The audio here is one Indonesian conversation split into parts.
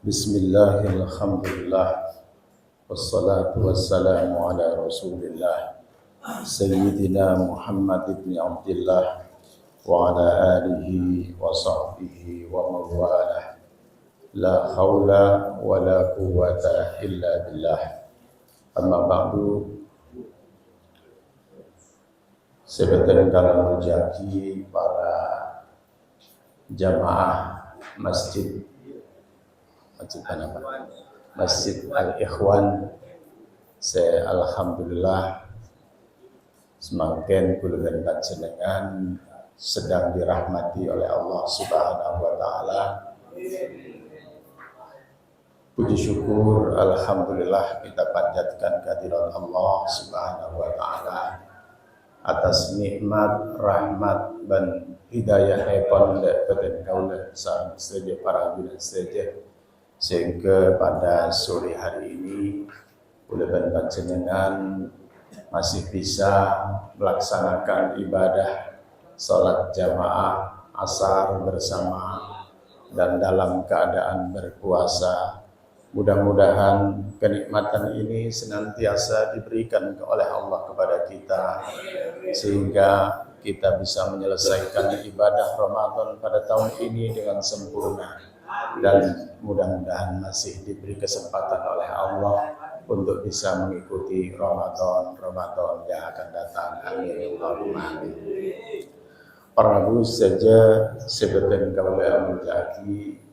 Bismillah, alhamdulillah, wassalatu wassalamu ala rasulillah Sayyidina Muhammad ibn Abdullah wa ala alihi wa sahbihi wa mawalah. La hawla wa la quwwata illa billah. Amma ba'du. Sebenarnya kalau menjadi para jamaah Masjid Al-Ikhwan, saya alhamdulillah semakin kulugan panjenengan sedang dirahmati oleh Allah Subhanahu wa taala. Puji syukur alhamdulillah kita panjatkan kehadirat Allah Subhanahu wa taala atas nikmat, rahmat dan hidayah epon dan kaula saja para guna saja, sehingga pada sore hari ini kulugan panjenengan masih bisa melaksanakan ibadah salat jamaah asar bersama dan dalam keadaan berpuasa. Mudah-mudahan kenikmatan ini senantiasa diberikan oleh Allah kepada kita, sehingga kita bisa menyelesaikan ibadah Ramadan pada tahun ini dengan sempurna, dan mudah-mudahan masih diberi kesempatan oleh Allah untuk bisa mengikuti Ramadan yang akan datang. Amin. Allahumma amin. Para guru saja sebetulnya kaula menjadi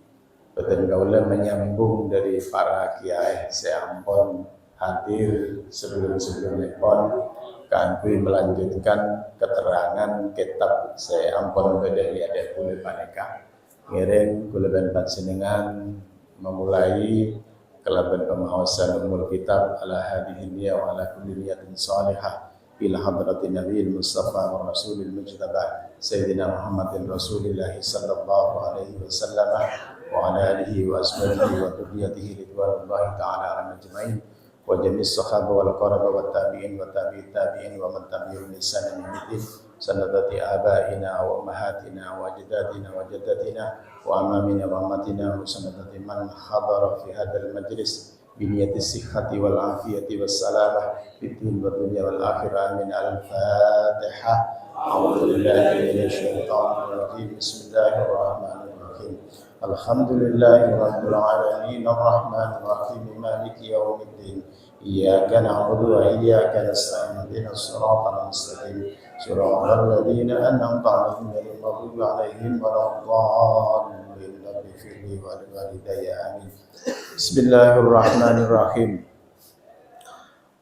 betul kaula menyambung dari para kiai saya ampun hadir sebelum-sebelumnya pun kami melanjutkan keterangan kitab saya ampun bedeli ada kula paneka ngiring kula panjenengan memulai kelaban pemahasan umul kitab ala hadhihi niyya wa ala kulli niyatin salihah ila hadratin nabiyil mustafa wa rasulil mujtaba sayyidina Muhammadin rasulillah sallallahu alaihi wasallam wa ala alihi wa ashabihi wa dhurriyyatihi ridwanullahi ta'ala ajma'in wa jami'is sahaba wal qaraba wat tabi'in wa tabi'it tabi'in wa man tabi'ahum bi ihsanin ila yaumil sanadati abaina wa ummahatina wa ajdadina wa jaddatina wa amamina wa ammatina wa sanadati man hadara fi hadzal majlis bi niyyati sihhati wal afiyati was salamah fid din wad dunya wal akhirah. Amin. Al-Fatihah. A'udzu billahi minasy syaithanir rajim. Bismillahirrahmanirrahim. Alhamdulillahi rabbil alamin arrahmanir rahim maliki yaumiddin iyyaka na'budu wa iyyaka nasta'in ihdinas siratal mustaqim siratal ladzina an'amta 'alaihim ghairil maghdubi 'alaihim waladdallin ighfirli wa liwalidayya amin. Bismillahirrahmanirrahim.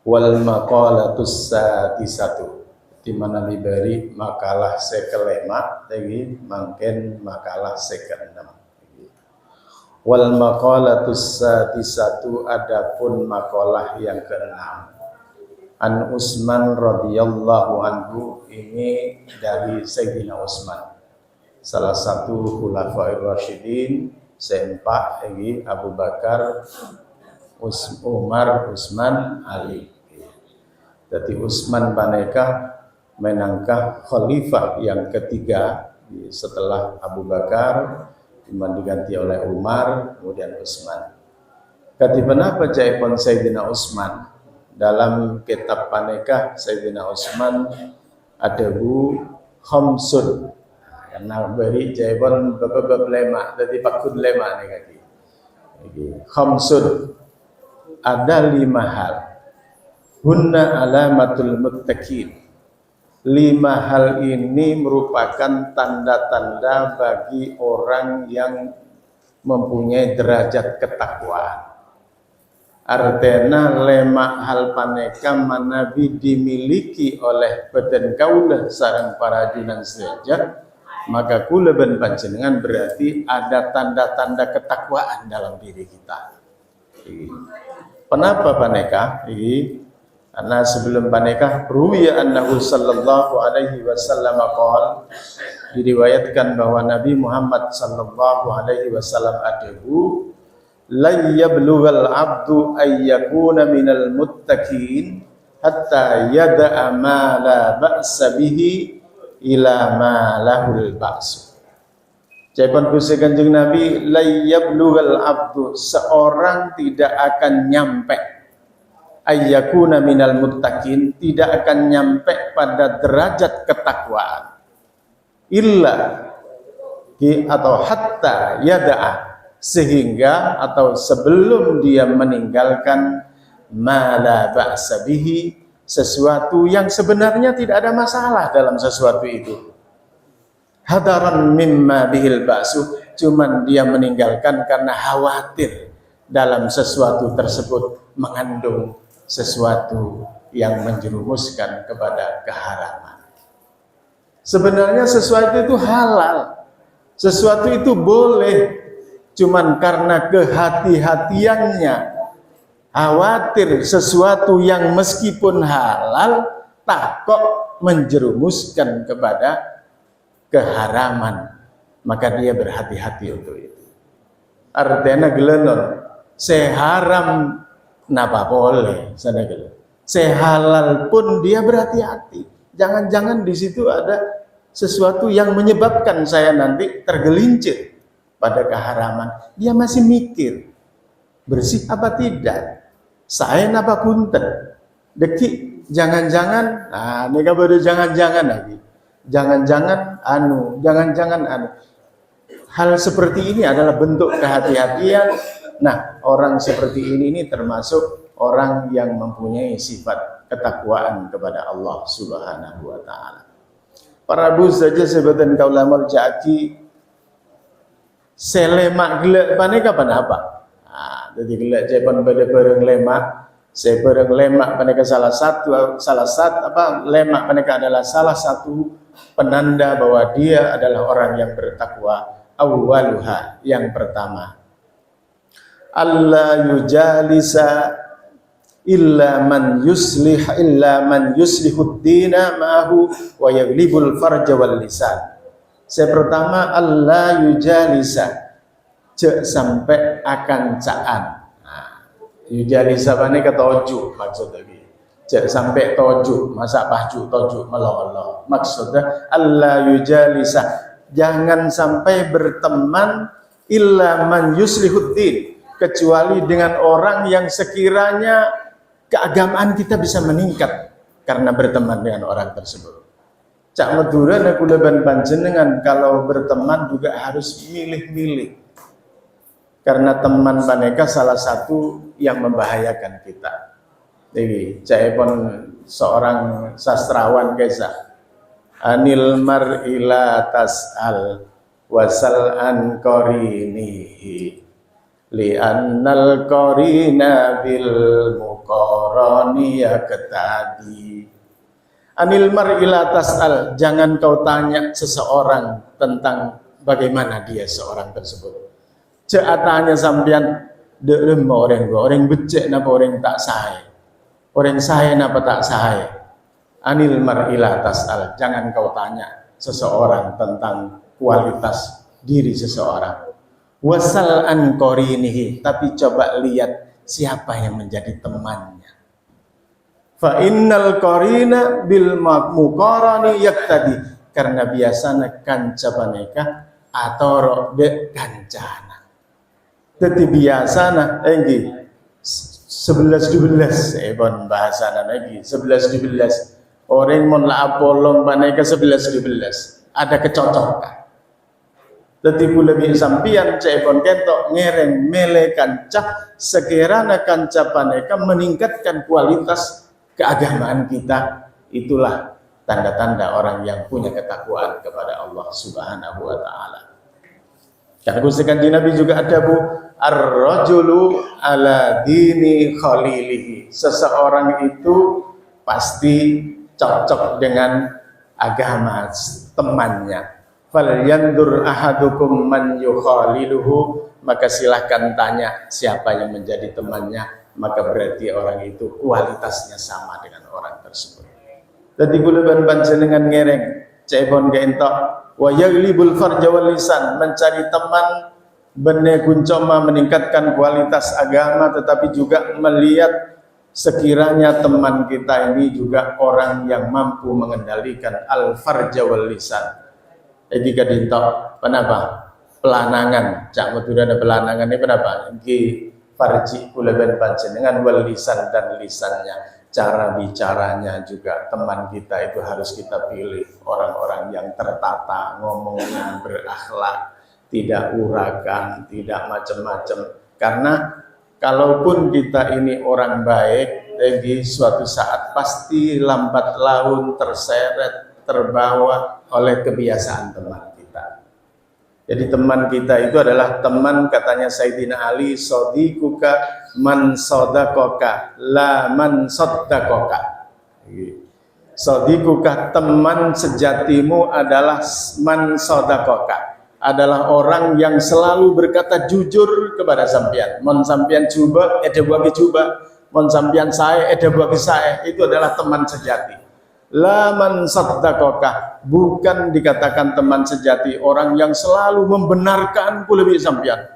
Wal maqalatus sadisatu, di mana diberi makalah sekelima tadi mangken makalah sekeenam. Wal maqalatus sadisatu, adapun makalah yang keenam. An Utsman radhiyallahu anhu, ini dari Sayyidina Utsman, salah satu khulafair rasyidin, sempak ini Abu Bakar, Umar, Utsman, Ali. Jadi Utsman paneka menangkah khalifah yang ketiga setelah Abu Bakar, diganti oleh Umar, kemudian Utsman. Katiban apa jaipun Sayyidina Utsman? Dalam kitab paneka Sayyidina Utsman ada khamsun, karena beri jaipun bab lema, jadi pakud lema nih kaki. Khamsun, ada 5 hal. Hunna alamatul muttaqin. 5 hal ini merupakan tanda-tanda bagi orang yang mempunyai derajat ketakwaan. Artinya 5 hal paneka manabi dimiliki oleh badan kaula sareng para junan sejak, maka kula ben panjenengan berarti ada tanda-tanda ketakwaan dalam diri kita. Kenapa paneka? Karena sebelum paneka ruwiya annahu sallallahu alaihi wasallam qala, diriwayatkan bahwa Nabi Muhammad sallallahu alaihi wasallam adahu la yablughal abdu ay yakuna minal muttaqin hatta yada'a ma la ba'sa bihi ila ma lahul ba'su. Jawaban kusi Kanjeng Nabi, la yablugul abdu, seorang tidak akan nyampe ayyakuna minal muttaqin, tidak akan nyampe pada derajat ketakwaan illa atau hatta yada'a, sehingga atau sebelum dia meninggalkan ma la ba'sa bihi, sesuatu yang sebenarnya tidak ada masalah dalam sesuatu itu. Hadaran mimma bihil ba'su, cuman dia meninggalkan karena khawatir dalam sesuatu tersebut mengandung sesuatu yang menjerumuskan kepada keharaman. Sebenarnya sesuatu itu halal, sesuatu itu boleh, cuman karena kehati-hatiannya, khawatir sesuatu yang meskipun halal tak kok menjerumuskan kepada keharaman, maka dia berhati-hati untuk itu. Artinya gelenon, seharam napa boleh, sana gelenon. Sehalal pun dia berhati-hati. Jangan-jangan di situ ada sesuatu yang menyebabkan saya nanti tergelincir pada keharaman. Dia masih mikir, bersih apa tidak, saya napa punten, deki, jangan-jangan, nah ini baru jangan-jangan lagi. Jangan-jangan anu. Hal seperti ini adalah bentuk kehati-hatian. Nah, orang seperti ini termasuk orang yang mempunyai sifat ketakwaan kepada Allah Subhanahu wa taala. Para bu saja sebutan kaulamul jaki selemak gelek paneka apa? Ah, jadi gelek jepan pada bareng lemak. Seberang lemak paneka salah satu lemak paneka adalah salah satu penanda bahwa dia adalah orang yang bertakwa. Awwaluha, yang pertama, alla yujalisa illa man yuslihud dina ma'ahu wa yaglibul farja wal lisan. Yang pertama, alla yujalisa, cek sampai akan caan. Yujalisa bane ketoju maksudnya gitu. Jangan sampai toju, masa baju toju melo-melo. Maksudnya Allah yujalisa, jangan sampai berteman illa man yuslihuddin, kecuali dengan orang yang sekiranya keagamaan kita bisa meningkat karena berteman dengan orang tersebut. Cak Madura dan kulaban panjenengan kalau berteman juga harus milih-milih. Karena teman paneka salah satu yang membahayakan kita. Jadi, saya pun seorang sastrawan kisah. Anil mar'ila tas'al wasal an qarinihi li'annal qarina bil muqarani yaktadi. Anil mar'ila tas'al, jangan kau tanya seseorang tentang bagaimana dia seorang tersebut. Ceatanya sampean deulem orang becek napa orang tak sae. Orang sae napa tak sae. Anil mar'ila tas'al, jangan kau tanya seseorang tentang kualitas diri seseorang. Wasal an qarinihi, tapi coba lihat siapa yang menjadi temannya. Fa innal qarina bil muqarani yaktadi, karena biasanya kanca paneka atau de kancana. Tetapi biasanya enggi 11-12 ebon bahasana lagi 11-12 orang mon la apolong paneka 11-12 ada kecocokan. Tetapi lebih sampian cepon kentok ngereng mele kanca sekiranya kanca paneka meningkatkan kualitas keagamaan kita, itulah tanda-tanda orang yang punya ketakwaan kepada Allah Subhanahu wa taala. Karena kusikan di Nabi juga ada bu, ar-rajulu ala dini khalilihi, seseorang itu pasti cocok dengan agama temannya. Fal yandur ahadukum man yukhaliluhu, maka silahkan tanya siapa yang menjadi temannya, maka berarti orang itu kualitasnya sama dengan orang tersebut. Jadi kulaban panjenengan ngereng cepon geentok wa yaglibul farja wal lisan, mencari teman bene kuncoma meningkatkan kualitas agama, tetapi juga melihat sekiranya teman kita ini juga orang yang mampu mengendalikan al farja wal lisan. Jadi kadintok kenapa? pelanangan, cak Madura ada pelanangan ini kenapa? Ki farji kula ben panjenengan wal lisan dan lisannya, cara bicaranya juga teman kita itu harus kita pilih orang-orang yang tertata, ngomongnya berakhlak, tidak uragan, tidak macam-macam. Karena kalaupun kita ini orang baik, di suatu saat pasti lambat laun terseret, terbawa oleh kebiasaan teman kita. Jadi teman kita itu adalah teman, katanya Sayyidina Ali, sodikuka man sodakoka la man sodakoka. Sodikuka, teman sejatimu adalah man sodakoka, adalah orang yang selalu berkata jujur kepada sampian. Mon sampian coba, bagi coba. Mon sampian saya, bagi saya. Itu adalah teman sejati. La man saddakoka, bukan dikatakan teman sejati orang yang selalu membenarkan lebih sampian.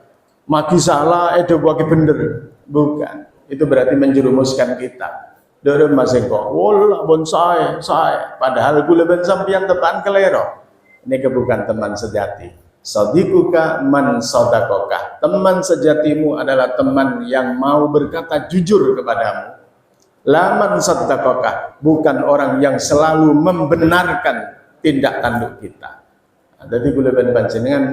Maki salah, bagi bener. Bukan. Itu berarti menjerumuskan kita. Dore masengko, wala bon saya. Padahal lebih sampian tepan kelero. Ini bukan teman sejati. Sadikuka man sodakoka, teman sejatimu adalah teman yang mau berkata jujur kepadamu. Laman sodakoka, bukan orang yang selalu membenarkan tindak tanduk kita. Jadi kula ben panjenengan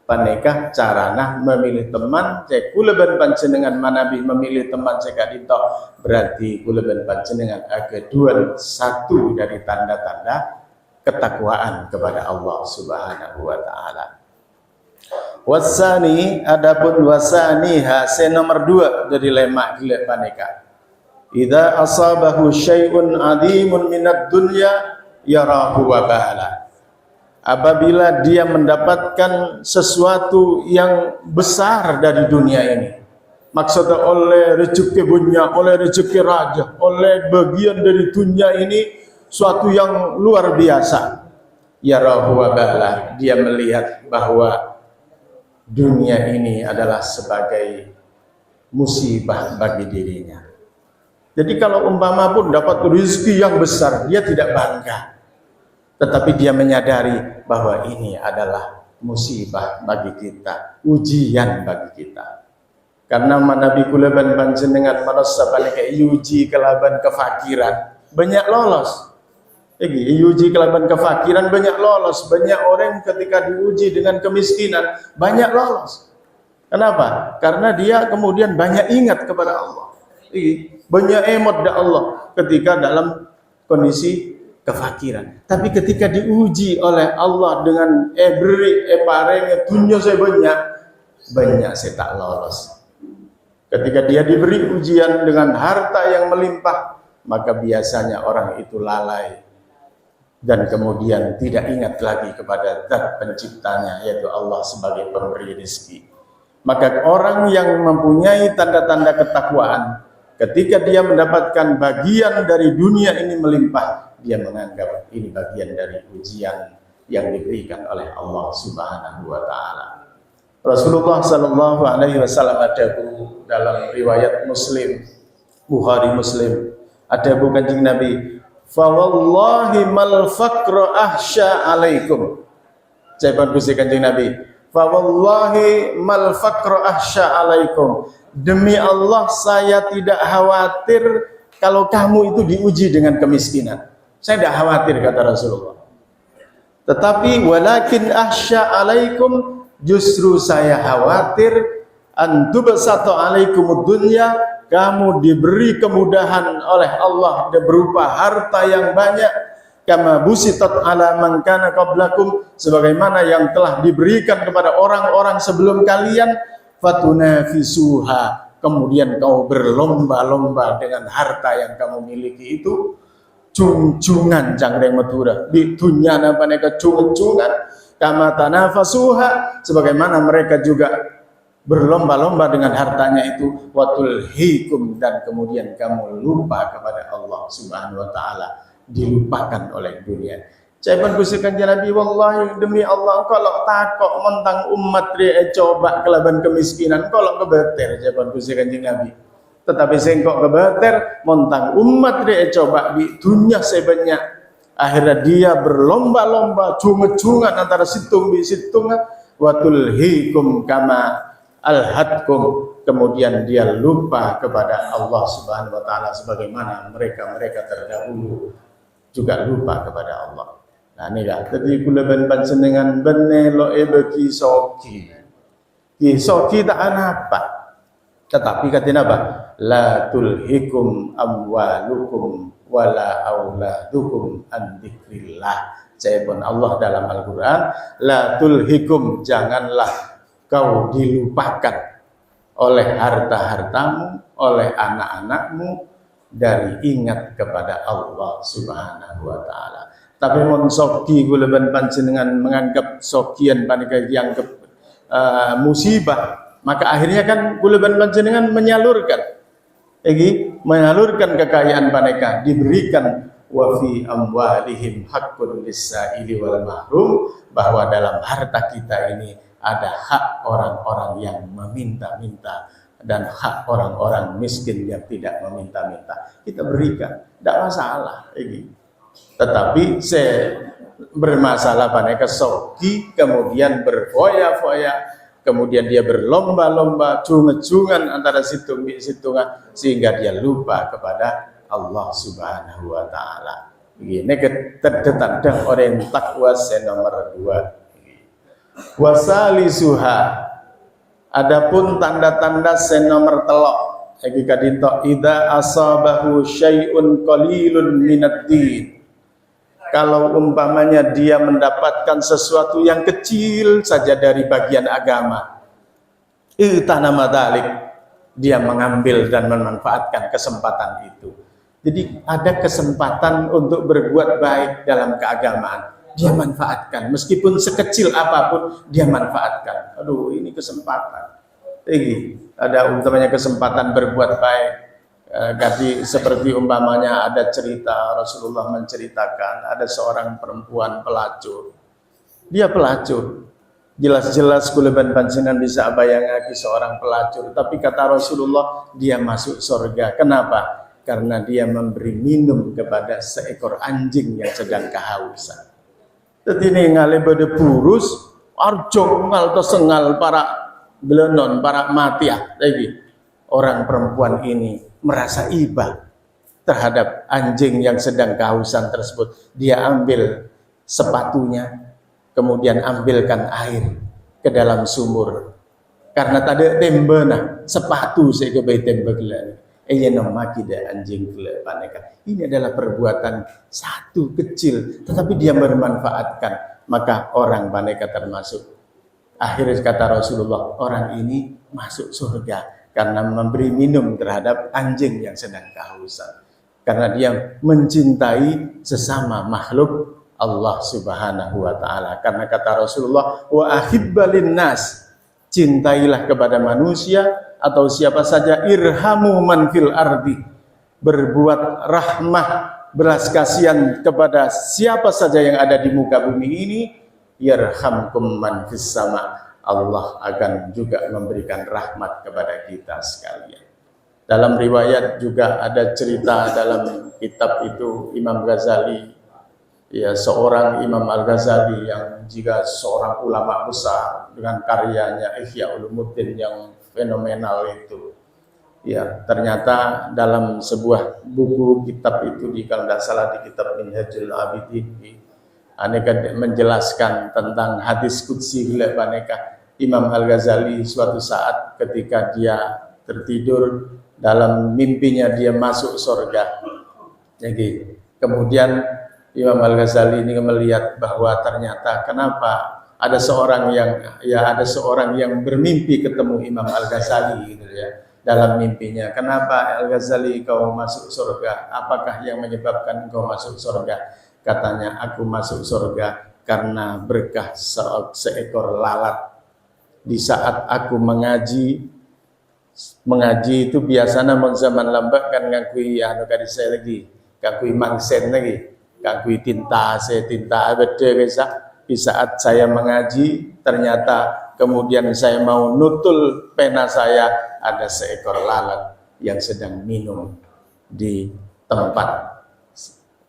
panekah carana memilih teman, cek kula ben panjenengan manabi memilih teman cek dito, berarti kula ben panjenengan kedua satu dari tanda-tanda ketakwaan kepada Allah Subhanahu wa taala. Wasani, adapun wasaniha nomor 2 dari lemak gila paneka. Idza asabahu syai'un adimun minad dunya yarahu wabala. Apabila dia mendapatkan sesuatu yang besar dari dunia ini, maksudnya oleh rezeki dunia, oleh rezeki raja, oleh bagian dari dunia ini, suatu yang luar biasa, yarahu wabala, dia melihat bahwa dunia ini adalah sebagai musibah bagi dirinya. Jadi kalau umpama pun dapat rezeki yang besar, dia tidak bangga. Tetapi dia menyadari bahwa ini adalah musibah bagi kita, ujian bagi kita. Karena Nabi kula ban panjenengan manasa paneka uji kelaban kefakiran, banyak lolos. Uji kelaban kefakiran banyak lolos. Banyak orang ketika diuji dengan kemiskinan banyak lolos. Kenapa? Karena dia kemudian banyak ingat kepada Allah. Banyak emot da Allah ketika dalam kondisi kefakiran. Tapi ketika diuji oleh Allah dengan pareng dunia saya banyak saya tak lolos. Ketika dia diberi ujian dengan harta yang melimpah, maka biasanya orang itu lalai dan kemudian tidak ingat lagi kepada Zat penciptanya, yaitu Allah sebagai pemberi rezeki. Maka orang yang mempunyai tanda-tanda ketakwaan, ketika dia mendapatkan bagian dari dunia ini melimpah, dia menganggap ini bagian dari ujian yang diberikan oleh Allah Subhanahu wa taala. Rasulullah sallallahu alaihi wasallam ada dalam riwayat Muslim, Bukhari Muslim, ada Kanjeng Nabi, fa wallahi mal faqra ahsya alaikum. Jawaban Gusti Kanjeng Nabi, fa wallahi mal faqra ahsya alaikum. Demi Allah saya tidak khawatir kalau kamu itu diuji dengan kemiskinan. Saya tidak khawatir, kata Rasulullah. Tetapi walakin ahsya alaikum, justru saya khawatir antubasatu alaikumud dunya, kamu diberi kemudahan oleh Allah berupa harta yang banyak, kama busitat ala man kana qablakum, sebagaimana yang telah diberikan kepada orang-orang sebelum kalian, fatunafisuha, kemudian kau berlomba-lomba dengan harta yang kamu miliki itu, cung-cungan jangreng Madura di dunia apa mereka cung-cungan, kama tanafasuha, sebagaimana mereka juga berlomba-lomba dengan hartanya itu, watul hikum, dan kemudian kamu lupa kepada Allah Subhanahu wa taala, dilupakan oleh dunia. Jawaban Gusti Kanjeng Nabi, wallahi demi Allah kalau takok mentang umat dia coba kelaban kemiskinan kalau kebeter, jawaban Gusti Kanjeng Nabi. Tetapi sengkok kebeter mentang umat dia coba di dunia sebanyak, akhirnya dia berlomba-lomba cungan-cungan antara situng di situng, wa tulhikum kama alhadkum, kemudian dia lupa kepada Allah Subhanahu wa taala sebagaimana mereka terdahulu juga lupa kepada Allah. Nah ini lah, jadi kula ben panjenengan benelo bagi soki. Ki soki tak apa. Tetapi katanya apa? La tulhikum amwalukum wala auladukum an dzikrillah. Jawabun Allah dalam Al-Qur'an, la tulhikum, janganlah kau dilupakan oleh harta-hartamu, oleh anak-anakmu dari ingat kepada Allah Subhanahu wa taala. Tapi mon soki kula ben panjenengan menganggap sokian panika dianggap musibah, maka akhirnya kan kula ben panjenengan menyalurkan kekayaan panika, diberikan wa fi amwalihim haqqun lis-sa'ili wal mahrum, bahwa dalam harta kita ini ada hak orang-orang yang meminta-minta dan hak orang-orang miskin yang tidak meminta-minta. Kita berikan, tidak masalah. Tetapi bermasalah pada kesoki, kemudian berfoya-foya, kemudian dia berlomba-lomba, cungan-cungan antara situng-situngan, sehingga dia lupa kepada Allah Subhanahu wa taala. Begini terdetak orang takwa nomor 2. Wasalisuha, adapun tanda-tanda nomor 3 iki kadinto idza asabahu syai'un qalilun minad-din. Kalau umpamanya dia mendapatkan sesuatu yang kecil saja dari bagian agama, itanama dzalik, dia mengambil dan memanfaatkan kesempatan itu. Jadi ada kesempatan untuk berbuat baik dalam keagamaan, dia manfaatkan, meskipun sekecil apapun dia manfaatkan. Aduh, ini kesempatan. Ada umpamanya kesempatan berbuat baik. Jadi seperti umpamanya ada cerita Rasulullah menceritakan ada seorang perempuan pelacur. Dia pelacur. Jelas-jelas kuleban panjenengan bisa bayangkan seorang pelacur, tapi kata Rasulullah dia masuk surga. Kenapa? Karena dia memberi minum kepada seekor anjing yang sedang kehausan. Jadi ini ngale bade purus, arjong ngal sengal para belenon, para matiah lagi. Orang perempuan ini merasa iba terhadap anjing yang sedang kehausan tersebut. Dia ambil sepatunya, kemudian ambilkan air ke dalam sumur. Karena tadi tembena sepatu saya kebai tembelan. Anjing ini adalah perbuatan satu kecil, tetapi dia bermanfaatkan, maka orang paneka termasuk. Akhirnya kata Rasulullah, orang ini masuk surga karena memberi minum terhadap anjing yang sedang kehausan. Karena dia mencintai sesama makhluk Allah Subhanahu wa taala. Karena kata Rasulullah, wa ahibbalin nas, cintailah kepada manusia atau siapa saja, irhamu man fil ardi, berbuat rahmah, belas kasihan kepada siapa saja yang ada di muka bumi ini, yarhamkum man fis sama, Allah akan juga memberikan rahmat kepada kita sekalian. Dalam riwayat juga ada cerita dalam kitab itu Imam Ghazali, ya seorang Imam Al-Ghazali yang juga seorang ulama besar dengan karyanya Ihya Ulumuddin yang fenomenal itu. Ya, ternyata dalam sebuah buku kitab itu kalau tidak salah di kitab Minhajul Abidin, aneka menjelaskan tentang hadis qudsi aneka. Imam Al-Ghazali suatu saat ketika dia tertidur, dalam mimpinya dia masuk surga. Jadi kemudian Imam Al-Ghazali ini melihat bahwa ternyata kenapa ada seorang yang bermimpi ketemu Imam Al-Ghazali gitu ya. Dalam mimpinya, kenapa Al-Ghazali kau masuk surga? Apakah yang menyebabkan kau masuk surga? Katanya, aku masuk surga karena berkah seekor lalat. Di saat aku mengaji itu biasanya mun zaman lambat kan ngakui kadi saya lagi, ngakui mangsen lagi, ngakui tinta beda bisa. Di saat saya mengaji ternyata kemudian saya mau nutul pena saya, ada seekor lalat yang sedang minum di tempat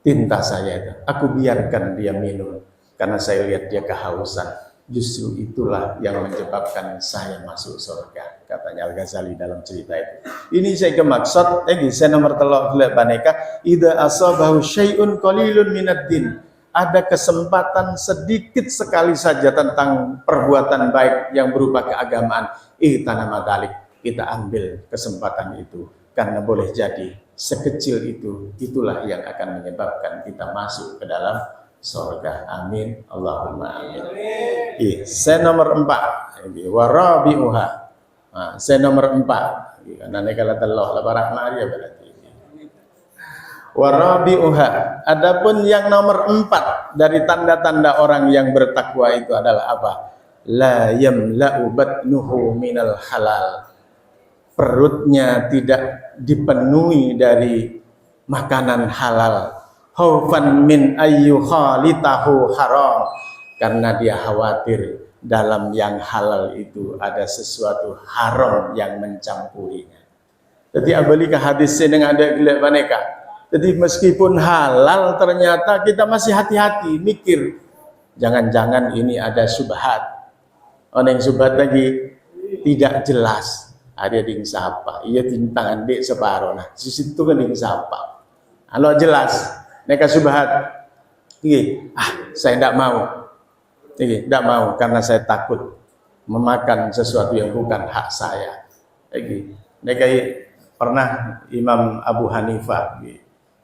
tinta saya itu. Aku biarkan dia minum karena saya lihat dia kehausan. justru itulah yang menyebabkan saya masuk surga, katanya Al-Ghazali dalam cerita itu. Ini saya kemaksud, saya nomor telok gelap baneka, idza asabahu syai'un qalilun minad din. Ada kesempatan sedikit sekali saja tentang perbuatan baik yang berupa keagamaan, ihtanama dalik, kita ambil kesempatan itu, karena boleh jadi sekecil itu, itulah yang akan menyebabkan kita masuk ke dalam surga. Amin, Allahumma amin. Saya nomor 4, warabiuha. Saya nomor 4, karena negala telok lebarah Maria berarti. Warabiuha. Adapun yang nomor 4 dari tanda-tanda orang yang bertakwa itu adalah apa? La yamla'u batnuhu minal halal. Perutnya tidak dipenuhi dari makanan halal. Khaufan min ayyukhalitahu haram. Karena dia khawatir dalam yang halal itu ada sesuatu haram yang mencampurinya. Jadi abalika hadis dengan ada gelap maneka. Jadi meskipun halal ternyata kita masih hati-hati mikir, jangan-jangan ini ada subhat. Orang yang subhat lagi tidak jelas. Ada ding sapa, iya tintangan dek separuh. Nah, di situ kan ding sapa. Kalau jelas, mereka subhat. Saya tidak mau. Tidak mau karena saya takut memakan sesuatu yang bukan hak saya. Mereka pernah Imam Abu Hanifah.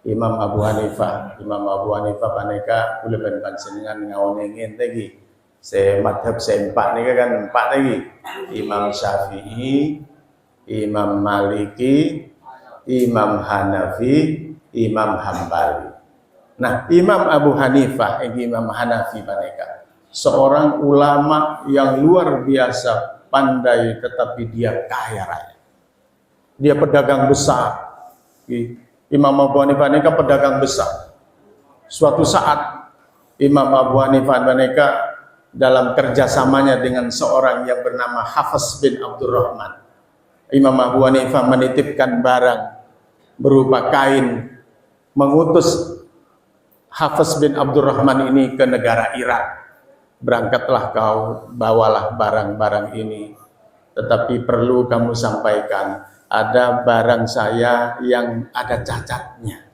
Imam Abu Hanifah paneka boleh panjenengan ngawonengin lagi. Saya madhab saya 4 nih kan 4 lagi. Imam Syafi'i, Imam Maliki, Imam Hanafi, Imam Hambali. Nah, Imam Abu Hanifah, Imam Hanafi paneka, seorang ulama yang luar biasa pandai, tetapi dia kaya raya. Dia pedagang besar. Imam Abu Hanifah ini pedagang besar. Suatu saat Imam Abu Hanifah ini dalam kerjasamanya dengan seorang yang bernama Hafiz bin Abdurrahman, Imam Abu Hanifah menitipkan barang berupa kain, mengutus Hafiz bin Abdurrahman ini ke negara Irak. Berangkatlah kau, bawalah barang-barang ini, tetapi perlu kamu sampaikan, ada barang saya yang ada cacatnya.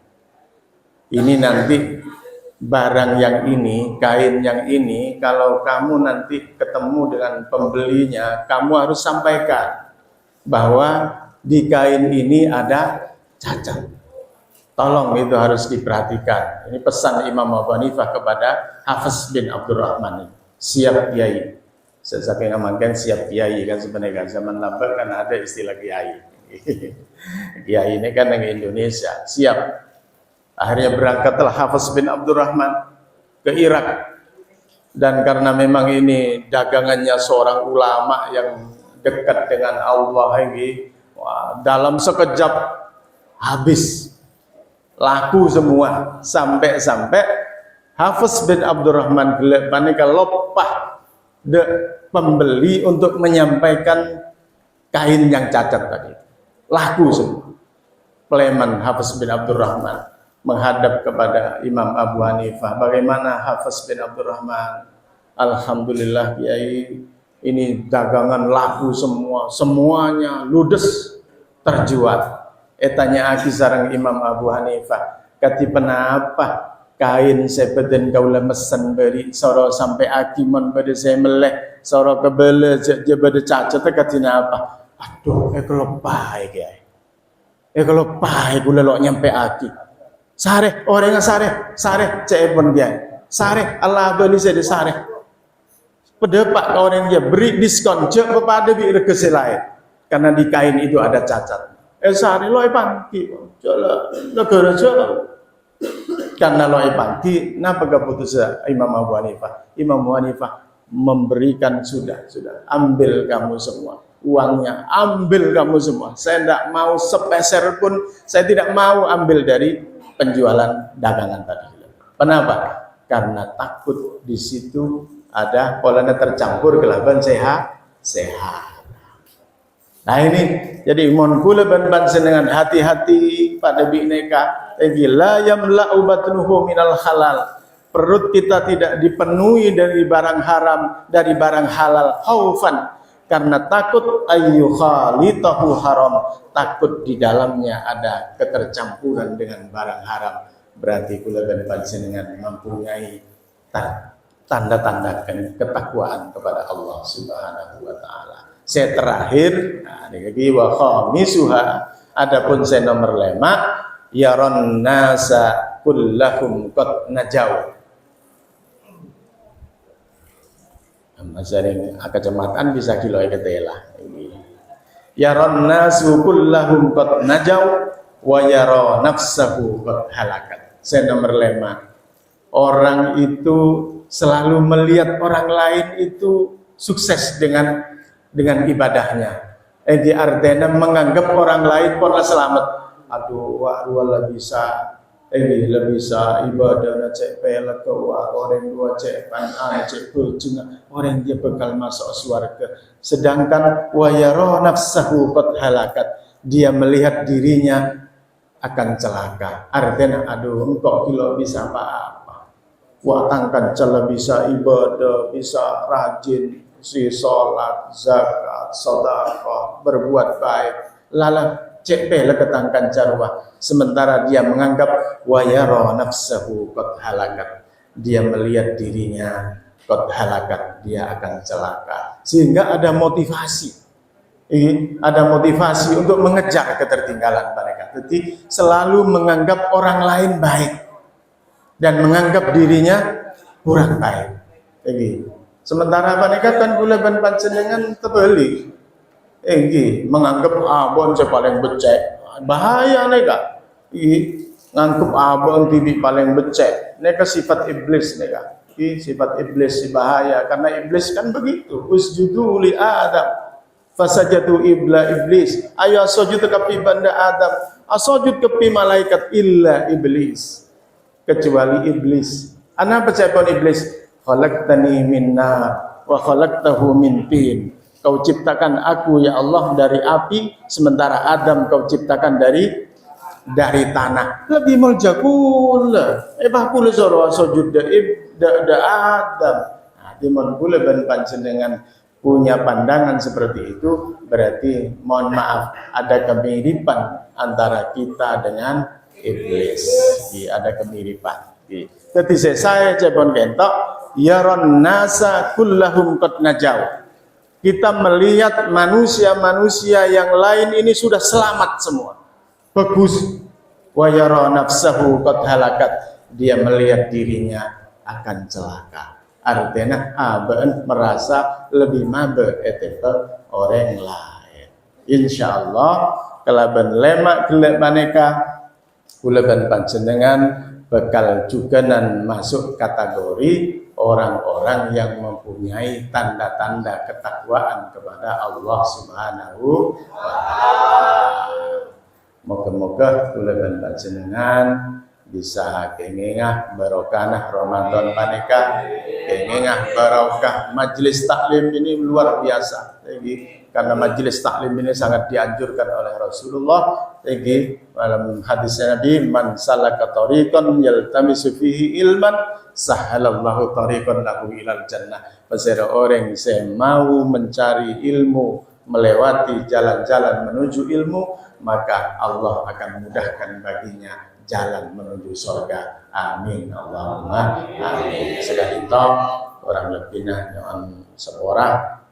Ini nanti barang yang ini, kain yang ini, kalau kamu nanti ketemu dengan pembelinya, kamu harus sampaikan bahwa di kain ini ada cacat. Tolong itu harus diperhatikan. Ini pesan Imam Abu Hanifah kepada Hafiz bin Abdurrahman. Siap kiai. Saking amankan siap kiai kan sebenarnya zaman lambat kan ada istilah kiai. Kiai ini kan yang Indonesia, siap. Akhirnya berangkatlah Hafiz bin Abdurrahman ke Irak. Dan karena memang ini dagangannya seorang ulama yang dekat dengan Allah ini, dalam sekejap habis, laku semua. Sampai-sampai Hafiz bin Abdurrahman panika lopah de pembeli untuk menyampaikan kain yang cacat tadi. Laku semua. Pleman Hafiz bin Abdurrahman menghadap kepada Imam Abu Hanifah. Bagaimana Hafiz bin Abdurrahman? Alhamdulillah Kiai, ini dagangan laku semua, semuanya ludes terjual. Tanya aki sarang Imam Abu Hanifah, kati penapa kain sebeden kaula mesen beri soro sampai aki mon bade saya meleh soro kebele je bade cacat kati napa? Aduh, kalau pai Kiai. Kalau pai kula lo nyampe aki. Sare, orang sare cepon Kiai. Sare, Allah beli saya sare. Pedepak orang dia beri diskon cek kepada bi regesi lain. Karena di kain itu ada cacat. Sare lo panti. Jala negara jala. Karena lo panti, napa keputusan Imam Abu Hanifah? Imam Abu Hanifah memberikan sudah. Ambil kamu semua. Uangnya ambil kamu semua. Saya tidak mau sepeser pun, saya tidak mau ambil dari penjualan dagangan tadi. Kenapa? Karena takut di situ ada polanya tercampur kelaban sehat. Nah ini jadi mohon kula ban dengan hati-hati pada bineka. La yamla'u batnuhu minal halal. perut kita tidak dipenuhi dari barang haram, dari barang halal, khaufan, karena takut ayyukhalitahu haram, takut di dalamnya ada ketercampuran dengan barang haram. Berarti kula dan panjenengan mempunyai tanda-tanda ketakwaan kepada Allah Subhanahu wa taala. Saya terakhir, nah niki wa khamisuha, adapun saya nomor 5, yaron nasa kullahum qad najau. Masaring kecamatan bisa kilo ketela. Yaron nasu kullahum qad najau wa yara nafsahu qad halakat. Saya nomor 5. Orang itu selalu melihat orang lain itu sukses dengan ibadahnya. Di artinya menganggap orang lain pernah selamat. Aduh, wala bisa lebih bisa ibadah na cek pelak ke orang dua cek panan cek pejunga orang dia bakal masuk surga. Sedangkan wa yara nafsahu qad halakat, dia melihat dirinya akan celaka. Artinya aduh engkau kilo bisa apa-apa. Watangkan celah bisa ibadah, bisa rajin, si sholat, zakat, sedekah, berbuat baik. Lala cek pelak ketangkan carwa. Sementara dia menganggap wa yara nafsahu qad halakat, dia melihat dirinya qad halakat, dia akan celaka. Sehingga ada motivasi. Ada motivasi untuk mengejar ketertinggalan mereka. Jadi selalu menganggap orang lain baik dan menganggap dirinya kurang baik. Sementara mereka kan gula ban panjenengan terbalik. Menganggap abon paling becek. Bahaya nega. Nganggap abon tibi paling becek. Nega sifat iblis nega. Sifat iblis si bahaya, karena iblis kan begitu. Usjudu li Adam fasajadu iblis. Ayo sujud kepi banda Adam, asujud kepi malaikat illa iblis, kecuali iblis. Ana percaya iblis, khalaqtani min nar wa khalaqtahu min tin. Kau ciptakan aku ya Allah dari api, sementara Adam kau ciptakan dari tanah. Lebih muljakul bahkul soro sujud da Adam. Nah, dimon kula ban panjenengan punya pandangan seperti itu, berarti mohon maaf ada kemiripan antara kita dengan iblis. Ada kemiripan. Jadi saya cepon kentok yaron nasa kullahum qad najau. Kita melihat manusia-manusia yang lain ini sudah selamat semua. Bagus. Wa yara nafsahu qad halakat. Dia melihat dirinya akan celaka. Artinya aben merasa lebih mabe etete orang lain. Insyaallah kalaban lemak gelek maneka kulaban panjenengan bakal juga masuk kategori orang-orang yang mempunyai tanda-tanda ketakwaan kepada Allah Subhanahu wa taala. Moga-moga kulaban panjenengan bisa kengengah barokah Ramadan paneka, kengengah barokah majelis taklim ini luar biasa. Jadi karena majelis taklim ini sangat dianjurkan oleh Rasulullah. Jadi dalam hadis Nabi, man salaka tariqan yaltamisu fihi ilman sahalallahu tariqan lahu ilal jannah. Pasal orang yang mau mencari ilmu, melewati jalan-jalan menuju ilmu, maka Allah akan mudahkan baginya jalan menuju surga. Amin Allahumma amin. Sudah itu orang lebihnya dengan seorang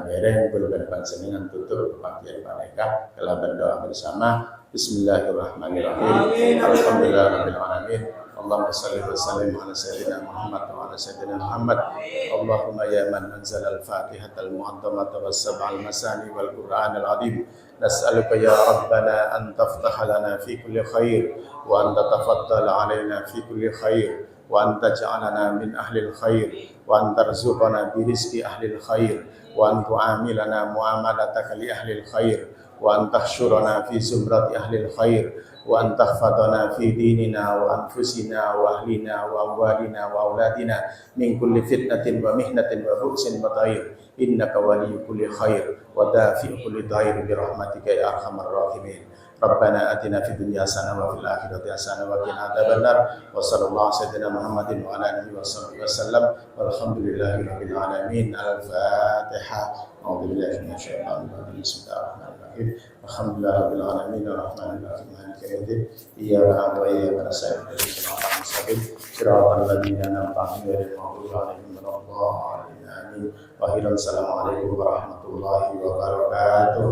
gereng belum panjenengan tutup bagian mereka. Kalau berdoa bersama Bismillahirrahmanirrahim. Alhamdulillahirabbil alamin. Allahumma shalli wa sallim ala sayyidina Muhammad wa ala sayyidina Muhammad. Allahumma ya man anzala al-Fatihata al-mu'azzamata was-sab'a al-masani wal Qur'an al-'azim. Nas'aluka ya Rabbana an taftaha lana fi kulli khair wa an tatafaddala 'alaina fi kulli khair wa an taj'alana min ahli al-khair wa an tarzuqana bi rizqi ahli al-khair wa an tu'amilana mu'amalataka li ahli al-khair wa an tahsyurana fi zumrati ahli al-khair wa an tahfadana fi dinina wa anfusina wa ahlina wa amwalina wa auladina min kulli fitnatin wa mihnatin wa bu'sin wa ta'ir innaka waliyyu kulli khair wa ودافع كل ضير برحمتك يا أرحم الراحمين. ربنا آتنا في الدنيا حسنة وفي الآخرة حسنة وقنا عذاب النار. وصلى الله على سيدنا محمد وعلى آله وصحبه وسلم والحمد لله رب العالمين. الفاتحة. أعوذ بالله من الشيطان الرجيم. بسم الله الرحمن الرحيم. الحمد لله رب العالمين الرحمن الرحيم مالك يوم الدين. إياك نعبد وإياك نستعين اهدنا الصراط المستقيم صراط الذين أنعمت عليهم غير المغضوب عليهم ولا الضالين آمين. وأخيرا السلام عليكم ورحمة الله وبركاته.